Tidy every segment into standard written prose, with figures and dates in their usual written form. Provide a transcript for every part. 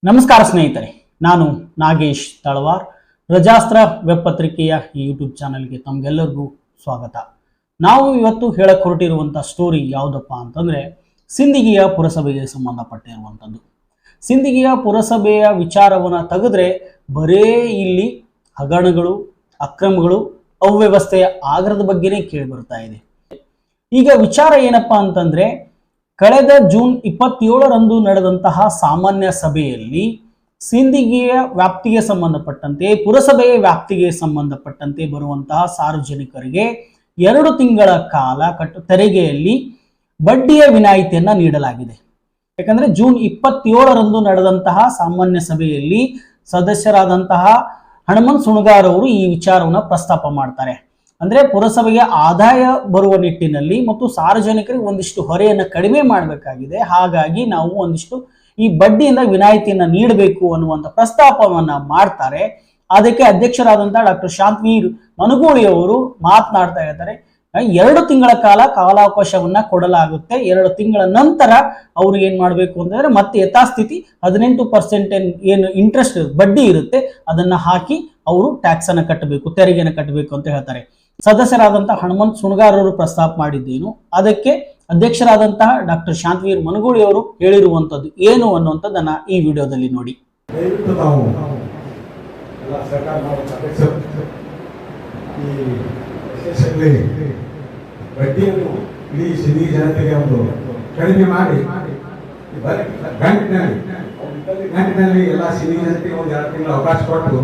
ನಮಸ್ಕಾರ ಸ್ನೇಹಿತರೆ, ನಾನು ನಾಗೇಶ್ ತಳವಾರ್. ಪ್ರಜಾಸ್ತ್ರ ವೆಬ್ ಪತ್ರಿಕೆಯ ಈ ಯೂಟ್ಯೂಬ್ ಚಾನಲ್ಗೆ ತಮಗೆಲ್ಲರಿಗೂ ಸ್ವಾಗತ. ನಾವು ಇವತ್ತು ಹೇಳಕ್ ಹೊರಟಿರುವಂಥ ಸ್ಟೋರಿ ಯಾವುದಪ್ಪ ಅಂತಂದ್ರೆ ಸಿಂದಗಿಯ ಪುರಸಭೆಗೆ ಸಂಬಂಧಪಟ್ಟಿರುವಂಥದ್ದು. ಸಿಂದಗಿಯ ಪುರಸಭೆಯ ವಿಚಾರವನ್ನು ತೆಗೆದ್ರೆ ಬರೇ ಇಲ್ಲಿ ಹಗರಣಗಳು, ಅಕ್ರಮಗಳು, ಅವ್ಯವಸ್ಥೆಯ ಆಗರದ ಬಗ್ಗೆನೇ ಕೇಳಿ ಬರ್ತಾ ಇದೆ. ಈಗ ವಿಚಾರ ಏನಪ್ಪಾ ಅಂತಂದ್ರೆ, ಕಳೆದ ಜೂನ್ 27ರಂದು ನಡೆದಂತಹ ಸಾಮಾನ್ಯ ಸಭೆಯಲ್ಲಿ ಸಿಂದಗಿಯ ವ್ಯಾಪ್ತಿಗೆ ಸಂಬಂಧಪಟ್ಟಂತೆ, ಪುರಸಭೆಯ ವ್ಯಾಪ್ತಿಗೆ ಸಂಬಂಧಪಟ್ಟಂತೆ ಬರುವಂತಹ ಸಾರ್ವಜನಿಕರಿಗೆ 2 ತಿಂಗಳ ಕಾಲ ತೆರಿಗೆಯಲ್ಲಿ ಬಡ್ಡಿಯ ವಿನಾಯಿತಿಯನ್ನ ನೀಡಲಾಗಿದೆ. ಯಾಕಂದ್ರೆ ಜೂನ್ 27ರಂದು ನಡೆದಂತಹ ಸಾಮಾನ್ಯ ಸಭೆಯಲ್ಲಿ ಸದಸ್ಯರಾದಂತಹ ಹನುಮಂತ್ ಸುಣಗಾರ್ ಅವರು ಈ ವಿಚಾರವನ್ನು ಪ್ರಸ್ತಾಪ ಮಾಡ್ತಾರೆ. ಅಂದ್ರೆ ಪುರಸಭೆಗೆ ಆದಾಯ ಬರುವ ನಿಟ್ಟಿನಲ್ಲಿ ಮತ್ತು ಸಾರ್ವಜನಿಕರಿಗೆ ಒಂದಿಷ್ಟು ಹೊರೆಯನ್ನು ಕಡಿಮೆ ಮಾಡಬೇಕಾಗಿದೆ, ಹಾಗಾಗಿ ನಾವು ಒಂದಿಷ್ಟು ಈ ಬಡ್ಡಿಯಿಂದ ವಿನಾಯಿತಿಯನ್ನ ನೀಡಬೇಕು ಅನ್ನುವಂಥ ಪ್ರಸ್ತಾಪವನ್ನ ಮಾಡ್ತಾರೆ. ಅದಕ್ಕೆ ಅಧ್ಯಕ್ಷರಾದಂತಹ ಡಾಕ್ಟರ್ ಶಾಂತವೀರ್ ಮನಗೂಳಿ ಅವರು ಮಾತನಾಡ್ತಾ ಇದ್ದಾರೆ. 2 ತಿಂಗಳ ಕಾಲ ಕಾಲಾವಕಾಶವನ್ನ ಕೊಡಲಾಗುತ್ತೆ. 2 ತಿಂಗಳ ನಂತರ ಅವ್ರು ಏನ್ ಮಾಡ್ಬೇಕು ಅಂತಂದ್ರೆ ಮತ್ತೆ ಯಥಾಸ್ಥಿತಿ 18% ಏನು ಇಂಟ್ರೆಸ್ಟ್ ಬಡ್ಡಿ ಇರುತ್ತೆ ಅದನ್ನ ಹಾಕಿ ಅವರು ಟ್ಯಾಕ್ಸ್ ಅನ್ನ ಕಟ್ಟಬೇಕು, ತೆರಿಗೆಯನ್ನು ಕಟ್ಟಬೇಕು ಅಂತ ಹೇಳ್ತಾರೆ. ಸದಸ್ಯರಾದಂತಹ ಹನುಮಂತ್ ಸುಣಗಾರ್ ಅವರು ಪ್ರಸ್ತಾಪ ಮಾಡಿದ್ದೇನು, ಅದಕ್ಕೆ ಅಧ್ಯಕ್ಷರಾದಂತಹ ಡಾಕ್ಟರ್ ಶಾಂತವೀರ್ ಮನಗೂಳಿ ಅವರು ಹೇಳಿರುವಂತದ್ದು ಏನು ಅನ್ನುವಂಥದ್ದನ್ನ ಈ ವಿಡಿಯೋದಲ್ಲಿ ನೋಡಿ. ಬಡ್ಡಿಯನ್ನು ಇಡೀ ಸಿಂದಗಿ ಜನತೆಗೆ ಒಂದು ಕಡಿಮೆ ಮಾಡಿ ಗಂಟಿನಲ್ಲಿ ಎಲ್ಲ ಸಿಂದಗಿ ಜನತೆಗೆ ಒಂದು 2 ತಿಂಗಳ ಅವಕಾಶ ಕೊಟ್ಟು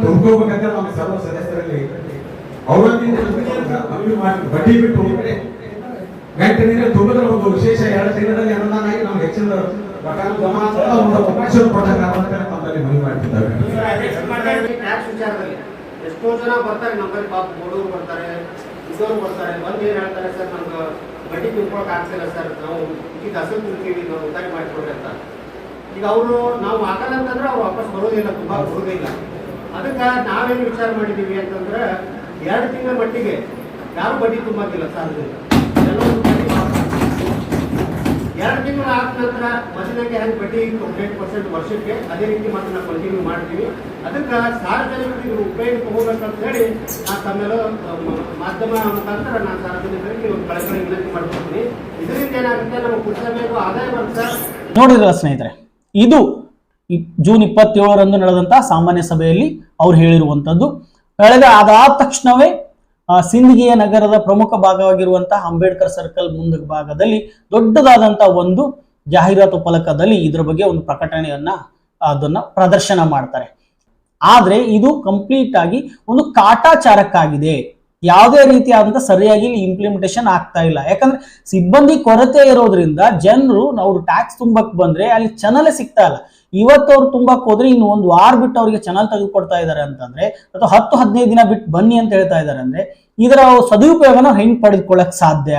ತುಂಬ್ಕೋಬೇಕಂತ ನಮ್ಮ ಸರ್ವ ಸದಸ್ಯರಲ್ಲಿ ಮನವಿ ಮಾಡಿ ಬಡ್ಡಿ ಬಿಟ್ಟು ಗಂಟಿನಿಂದ ತುಂಬಿದ್ರೆ ಒಂದು ವಿಶೇಷ 2 ತಿಂಗಳಲ್ಲಿ ಅನುದಾನ ಆಗಿ ನಮ್ಗೆ ಹೆಚ್ಚಿನ ಅವಕಾಶ ಕೊಡಕ್ಕೆ ತಮ್ಮಲ್ಲಿ ಮನವಿ ಮಾಡ್ತಿದ್ದಾರೆ. ಎಷ್ಟೋ ಜನ ಬರ್ತಾರೆ ನಮ್ಮಲ್ಲಿ, ಪಾಪ ಬಡವರು ಬರ್ತಾರೆ, ಇದ್ದವ್ರು ಬರ್ತಾರೆ. ಬಂದು ಏನ್ ಹೇಳ್ತಾರೆ, ಸರ್ ನಮ್ಗೆ ಬಡ್ಡಿ ತುಂಬ್ಕೊಳಕ್ ಆಗ್ತಿಲ್ಲ ಸರ್, ನಾವು ಈಗ ಹಸರು ತುಂಬ್ತೀವಿ, ನಾವು ಉದ್ದಾರ ಮಾಡಿಕೊಡ್ರಿ ಅಂತ. ಈಗ ಅವರು ನಾವು ಹಾಕಲ್ಲ ಅಂತಂದ್ರೆ ಅವ್ರು ವಾಪಸ್ ಬರೋದಿಲ್ಲ, ತುಂಬಾ ಬರೋದಿಲ್ಲ. ಅದಕ್ಕೆ ನಾವೇನು ವಿಚಾರ ಮಾಡಿದೀವಿ ಅಂತಂದ್ರೆ 2 ತಿಂಗಳ ಮಟ್ಟಿಗೆ ಯಾರು ಬಡ್ಡಿ ತುಂಬಾಕಿಲ್ಲ ಸಾರ್ವಜನಿಕ, ಎಲ್ಲರೂ 2 ತಿಂಗಳು ಆದ ನಂತರ ಮೊದಲಿಗೆ ಹೆಂಗೆ ಬಡ್ಡಿ 8% ವರ್ಷಕ್ಕೆ, ಅದೇ ರೀತಿ ಮತ್ತೆ ನಾವು ಕಂಟಿನ್ಯೂ ಮಾಡ್ತೀವಿ. ಅದಕ್ಕೆ ಸಾರ್ವಜನಿಕರಿಗೆ ಉಪಯೋಗ ತಗೋಬೇಕಂತ ಹೇಳಿ ನಾನು ತಮ್ಮೆಲ್ಲ ಮಾಧ್ಯಮ ಮುಖಾಂತರ ನಾನು ಸಾರ್ವಜನಿಕರಿಗೆ ಒಂದು ಕಳಕಳಿ ವಿನಂತಿ ಮಾಡ್ಕೊಳ್ತೀನಿ. ಇದರಿಂದ ಏನಾಗುತ್ತೆ, ನಮ್ಮ ಪುರಸಭೆಗೂ ಆದಾಯ ಬರುತ್ತೆ. ನೋಡಿದ್ರಲ್ಲ ಸ್ನೇಹಿತರೆ, ಇದು ಜೂನ್ 27ರಂದು ನಡೆದಂತಹ ಸಾಮಾನ್ಯ ಸಭೆಯಲ್ಲಿ ಅವ್ರು ಹೇಳಿರುವಂತದ್ದು. ಅದಾದ ತಕ್ಷಣವೇ ಸಿಂದಗಿಯ ನಗರದ ಪ್ರಮುಖ ಭಾಗವಾಗಿರುವಂತಹ ಅಂಬೇಡ್ಕರ್ ಸರ್ಕಲ್ ಮುಂದ ಭಾಗದಲ್ಲಿ ದೊಡ್ಡದಾದಂತಹ ಒಂದು ಜಾಹೀರಾತು ಫಲಕದಲ್ಲಿ ಇದ್ರ ಬಗ್ಗೆ ಒಂದು ಪ್ರಕಟಣೆಯನ್ನ ಅದನ್ನ ಪ್ರದರ್ಶನ ಮಾಡ್ತಾರೆ. ಆದ್ರೆ ಇದು ಕಂಪ್ಲೀಟ್ ಆಗಿ ಒಂದು ಕಾಟಾಚಾರಕ್ಕಾಗಿದೆ. ಯಾವುದೇ ರೀತಿಯಾದಂತಹ ಸರಿಯಾಗಿ ಇಲ್ಲಿ ಇಂಪ್ಲಿಮೆಂಟೇಷನ್ ಆಗ್ತಾ ಇಲ್ಲ. ಯಾಕಂದ್ರೆ ಸಿಬ್ಬಂದಿ ಕೊರತೆ ಇರೋದ್ರಿಂದ ಜನರು ಅವ್ರು ಟ್ಯಾಕ್ಸ್ ತುಂಬಕ್ ಬಂದ್ರೆ ಅಲ್ಲಿ ಚಾನಲ್ ಸಿಗ್ತಾ ಇಲ್ಲ. ಇವತ್ತು ಅವ್ರು ತುಂಬಕ್ ಹೋದ್ರೆ ಇನ್ನು 1 ವಾರ ಬಿಟ್ಟು ಅವರಿಗೆ ಚಾನಲ್ ತೆಗೆದುಕೊಡ್ತಾ ಇದ್ದಾರೆ ಅಂತಂದ್ರೆ, ಅಥವಾ 10-15 ದಿನ ಬಿಟ್ಟು ಬನ್ನಿ ಅಂತ ಹೇಳ್ತಾ ಇದ್ದಾರೆ ಅಂದ್ರೆ, ಇದರ ಸದುಪಯೋಗನ ಹೆಂಗ್ ಪಡೆದುಕೊಳ್ಳಕ್ ಸಾಧ್ಯ?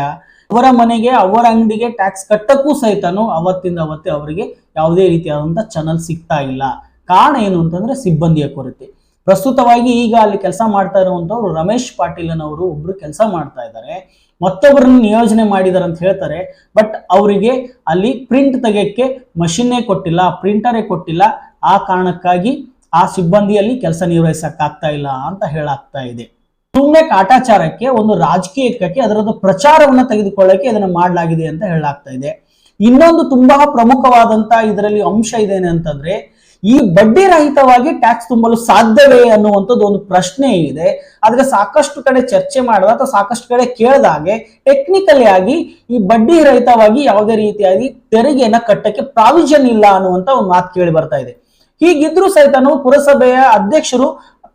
ಅವರ ಮನೆಗೆ, ಅವರ ಅಂಗಡಿಗೆ ಟ್ಯಾಕ್ಸ್ ಕಟ್ಟಕ್ಕೂ ಸಹಿತನು ಅವತ್ತಿಂದ ಅವತ್ತೇ ಅವರಿಗೆ ಯಾವುದೇ ರೀತಿಯಾದಂತಹ ಚಾನಲ್ ಸಿಗ್ತಾ ಇಲ್ಲ. ಕಾರಣ ಏನು ಅಂತಂದ್ರೆ ಸಿಬ್ಬಂದಿಯ ಕೊರತೆ. ಪ್ರಸ್ತುತವಾಗಿ ಈಗ ಅಲ್ಲಿ ಕೆಲಸ ಮಾಡ್ತಾ ಇರುವಂತವ್ರು ರಮೇಶ್ ಪಾಟೀಲನವರು ಒಬ್ರು ಕೆಲಸ ಮಾಡ್ತಾ ಇದ್ದಾರೆ, ಮತ್ತೊಬ್ಬರನ್ನ ನಿಯೋಜನೆ ಮಾಡಿದಾರೆ ಅಂತ ಹೇಳ್ತಾರೆ. ಬಟ್ ಅವರಿಗೆ ಅಲ್ಲಿ ಪ್ರಿಂಟ್ ತೆಗೆಯಕ್ಕೆ ಮಷಿನ್ನೇ ಕೊಟ್ಟಿಲ್ಲ, ಪ್ರಿಂಟರೇ ಕೊಟ್ಟಿಲ್ಲ. ಆ ಕಾರಣಕ್ಕಾಗಿ ಆ ಸಿಬ್ಬಂದಿಯಲ್ಲಿ ಕೆಲಸ ನಿರ್ವಹಿಸಕ್ ಆಗ್ತಾ ಇಲ್ಲ ಅಂತ ಹೇಳಾಗ್ತಾ ಇದೆ. ಸುಮ್ಮನೆ ಕಾಟಾಚಾರಕ್ಕೆ, ಒಂದು ರಾಜಕೀಯಕ್ಕೆ ಅದರದ್ದು ಪ್ರಚಾರವನ್ನ ತೆಗೆದುಕೊಳ್ಳಕ್ಕೆ ಇದನ್ನ ಮಾಡಲಾಗಿದೆ ಅಂತ ಹೇಳಾಗ್ತಾ ಇದೆ. ಇನ್ನೊಂದು ತುಂಬಾ ಪ್ರಮುಖವಾದಂತ ಇದರಲ್ಲಿ ಅಂಶ ಇದೇನೆ ಅಂತಂದ್ರೆ, ಈ ಬಡ್ಡಿ ರಹಿತವಾಗಿ ಟ್ಯಾಕ್ಸ್ ತುಂಬಲು ಸಾಧ್ಯವೇ ಅನ್ನುವಂಥದ್ದು ಒಂದು ಪ್ರಶ್ನೆ ಇದೆ. ಅದಕ್ಕೆ ಸಾಕಷ್ಟು ಕಡೆ ಚರ್ಚೆ ಮಾಡಿದ ಅಥವಾ ಸಾಕಷ್ಟು ಕಡೆ ಕೇಳಿದಾಗೆ ಟೆಕ್ನಿಕಲಿ ಆಗಿ ಈ ಬಡ್ಡಿ ರಹಿತವಾಗಿ ಯಾವುದೇ ರೀತಿಯಾಗಿ ತೆರಿಗೆಯನ್ನ ಕಟ್ಟಕ್ಕೆ ಪ್ರಾವಿಷನ್ ಇಲ್ಲ ಅನ್ನುವಂತ ಒಂದು ಮಾತು ಕೇಳಿ ಬರ್ತಾ ಇದೆ. ಹೀಗಿದ್ರು ಸಹಿತ ಪುರಸಭೆಯ ಅಧ್ಯಕ್ಷರು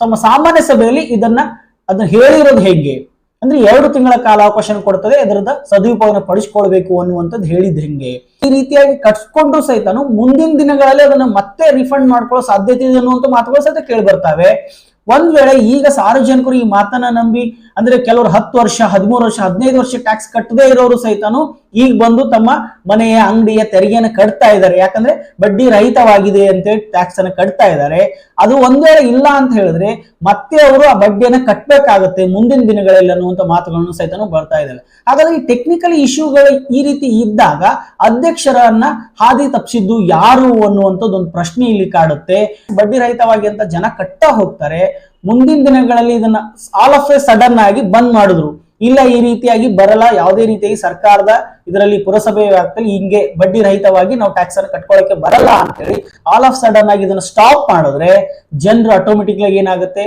ತಮ್ಮ ಸಾಮಾನ್ಯ ಸಭೆಯಲ್ಲಿ ಅದನ್ನ ಹೇಳಿರೋದು ಹೇಗೆ ಅಂದ್ರೆ, 2 ತಿಂಗಳ ಕಾಲಾವಕಾಶ ಕೊಡ್ತದೆ, ಅದರದ ಸದುಪಯೋಗ ಪಡಿಸ್ಕೊಳ್ಬೇಕು ಅನ್ನುವಂಥದ್ದು ಹೇಳಿದ್ ಹೆಂಗೆ? ಈ ರೀತಿಯಾಗಿ ಕಟ್ಸ್ಕೊಂಡ್ರು ಸಹಿತ ಮುಂದಿನ ದಿನಗಳಲ್ಲಿ ಅದನ್ನ ಮತ್ತೆ ರಿಫಂಡ್ ಮಾಡ್ಕೊಳ್ಳೋ ಸಾಧ್ಯತೆ ಇದೆ ಅನ್ನುವಂಥ ಮಾತುಗಳು ಸಹಿತ ಕೇಳಿ ಬರ್ತಾವೆ. ಒಂದ್ ವೇಳೆ ಈಗ ಸಾರ್ವಜನಿಕರು ಈ ಮಾತನ್ನ ನಂಬಿ, ಅಂದ್ರೆ ಕೆಲವರು 10 ವರ್ಷ, 13 ವರ್ಷ, 15 ವರ್ಷ ಟ್ಯಾಕ್ಸ್ ಕಟ್ಟದೇ ಇರೋರು ಸಹಿತನು ಈಗ ಬಂದು ತಮ್ಮ ಮನೆಯ ಅಂಗಡಿಯ ತೆರಿಗೆಯನ್ನು ಕಟ್ತಾ ಇದ್ದಾರೆ. ಯಾಕಂದ್ರೆ ಬಡ್ಡಿ ರಹಿತವಾಗಿದೆ ಅಂತೇಳಿ ಟ್ಯಾಕ್ಸ್ ಅನ್ನು ಕಟ್ತಾ ಇದ್ದಾರೆ. ಅದು ಒಂದ್ ವೇಳೆ ಇಲ್ಲ ಅಂತ ಹೇಳಿದ್ರೆ ಮತ್ತೆ ಅವರು ಆ ಬಡ್ಡಿಯನ್ನು ಕಟ್ಟಬೇಕಾಗುತ್ತೆ ಮುಂದಿನ ದಿನಗಳಲ್ಲಿ ಅನ್ನುವಂಥ ಮಾತುಗಳನ್ನು ಸಹಿತ ಬರ್ತಾ ಇದ್ದಾವೆ. ಹಾಗಾದ್ರೆ ಈ ಟೆಕ್ನಿಕಲ್ ಇಶ್ಯೂಗಳು ಈ ರೀತಿ ಇದ್ದಾಗ ಅಧ್ಯಕ್ಷರನ್ನ ಹಾದಿ ತಪ್ಪಿಸಿದ್ದು ಯಾರು ಅನ್ನುವಂಥದ್ದು ಒಂದು ಪ್ರಶ್ನೆ ಇಲ್ಲಿ ಕಾಡುತ್ತೆ. ಬಡ್ಡಿ ರಹಿತವಾಗಿ ಅಂತ ಜನ ಕಟ್ತಾ ಹೋಗ್ತಾರೆ, ಮುಂದಿನ ದಿನಗಳಲ್ಲಿ ಇದನ್ನ ಆಲ್ ಆಫ್ ಎ ಸಡನ್ ಆಗಿ ಬಂದ್ ಮಾಡಿದ್ರು. ಇಲ್ಲ, ಈ ರೀತಿಯಾಗಿ ಬರಲ್ಲ, ಯಾವುದೇ ರೀತಿಯಾಗಿ ಸರ್ಕಾರದ ಇದರಲ್ಲಿ ಪುರಸಭೆ ವ್ಯಾಪ್ತಿಯಲ್ಲಿ ಹಿಂಗೆ ಬಡ್ಡಿ ರಹಿತವಾಗಿ ನಾವು ಟ್ಯಾಕ್ಸ್ ಅನ್ನು ಕಟ್ಕೊಳ್ಳೋಕೆ ಬರಲ್ಲ ಅಂತೇಳಿ ಆಲ್ ಆಫ್ ಸಡನ್ ಆಗಿ ಇದನ್ನ ಸ್ಟಾಪ್ ಮಾಡಿದ್ರೆ ಜನರು ಆಟೋಮೆಟಿಕ್ಲಾಗಿ ಏನಾಗುತ್ತೆ,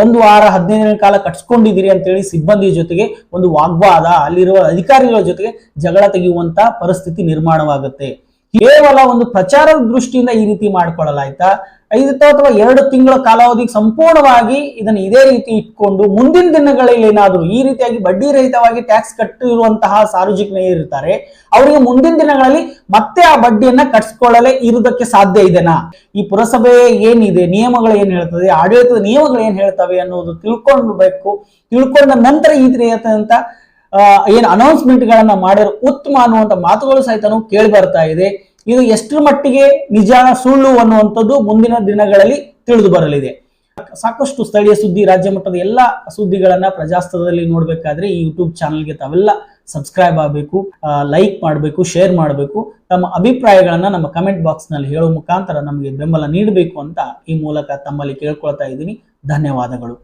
ಒಂದು ವಾರ 15 ದಿನ ಕಾಲ ಕಟ್ಸ್ಕೊಂಡಿದ್ದೀರಿ ಅಂತೇಳಿ ಸಿಬ್ಬಂದಿ ಜೊತೆಗೆ ಒಂದು ವಾಗ್ವಾದ, ಅಲ್ಲಿರುವ ಅಧಿಕಾರಿಗಳ ಜೊತೆಗೆ ಜಗಳ ತೆಗೆಯುವಂತ ಪರಿಸ್ಥಿತಿ ನಿರ್ಮಾಣವಾಗುತ್ತೆ. ಕೇವಲ ಒಂದು ಪ್ರಚಾರದ ದೃಷ್ಟಿಯಿಂದ ಈ ರೀತಿ ಮಾಡ್ಕೊಳ್ಳಲಾಯ್ತಾ, 5 ಅಥವಾ 2 ತಿಂಗಳ ಕಾಲಾವಧಿಗೆ ಸಂಪೂರ್ಣವಾಗಿ ಇದನ್ನು ಇದೇ ರೀತಿ ಇಟ್ಕೊಂಡು ಮುಂದಿನ ದಿನಗಳಲ್ಲಿ ಏನಾದರೂ ಈ ರೀತಿಯಾಗಿ ಬಡ್ಡಿ ರಹಿತವಾಗಿ ಟ್ಯಾಕ್ಸ್ ಕಟ್ಟಿರುವಂತಹ ಸಾರ್ವಜನಿಕರು ಇರ್ತಾರೆ, ಅವರಿಗೆ ಮುಂದಿನ ದಿನಗಳಲ್ಲಿ ಮತ್ತೆ ಆ ಬಡ್ಡಿಯನ್ನ ಕಟ್ಸ್ಕೊಳ್ಳಲೇ ಇರುವುದಕ್ಕೆ ಸಾಧ್ಯ ಇದೆನಾ? ಈ ಪುರಸಭೆ ಏನಿದೆ, ನಿಯಮಗಳು ಏನ್ ಹೇಳ್ತದೆ, ಆಡಳಿತದ ನಿಯಮಗಳು ಏನ್ ಹೇಳ್ತವೆ ಅನ್ನೋದು ತಿಳ್ಕೊಂಡ ನಂತರ ಈ ರೀತಿಯಾದಂತ ಏನು ಅನೌನ್ಸ್ಮೆಂಟ್ ಗಳನ್ನ ಮಾಡಿರೋ ಉತ್ತಮ ಅನ್ನುವಂಥ ಮಾತುಗಳು ಸಹಿತ ಕೇಳಿ ಬರ್ತಾ ಇದೆ. ಇದು ಎಷ್ಟರ ಮಟ್ಟಿಗೆ ನಿಜ ಸುಳ್ಳು ಅನ್ನುವಂಥದ್ದು ಮುಂದಿನ ದಿನಗಳಲ್ಲಿ ತಿಳಿದು ಬರಲಿದೆ. ಸಾಕಷ್ಟು ಸ್ಥಳೀಯ ಸುದ್ದಿ, ರಾಜ್ಯ ಮಟ್ಟದ ಎಲ್ಲ ಸುದ್ದಿಗಳನ್ನ ಪ್ರಜಾಸ್ತದಲ್ಲಿ ನೋಡ್ಬೇಕಾದ್ರೆ ಈ ಯೂಟ್ಯೂಬ್ ಚಾನಲ್ಗೆ ತಾವೆಲ್ಲ ಸಬ್ಸ್ಕ್ರೈಬ್ ಆಗಬೇಕು, ಲೈಕ್ ಮಾಡಬೇಕು, ಶೇರ್ ಮಾಡಬೇಕು. ತಮ್ಮ ಅಭಿಪ್ರಾಯಗಳನ್ನ ನಮ್ಮ ಕಮೆಂಟ್ ಬಾಕ್ಸ್ ನಲ್ಲಿ ಹೇಳುವ ಮುಖಾಂತರ ನಮಗೆ ಬೆಂಬಲ ನೀಡಬೇಕು ಅಂತ ಈ ಮೂಲಕ ತಮ್ಮಲ್ಲಿ ಕೇಳ್ಕೊಳ್ತಾ ಇದ್ದೀನಿ. ಧನ್ಯವಾದಗಳು.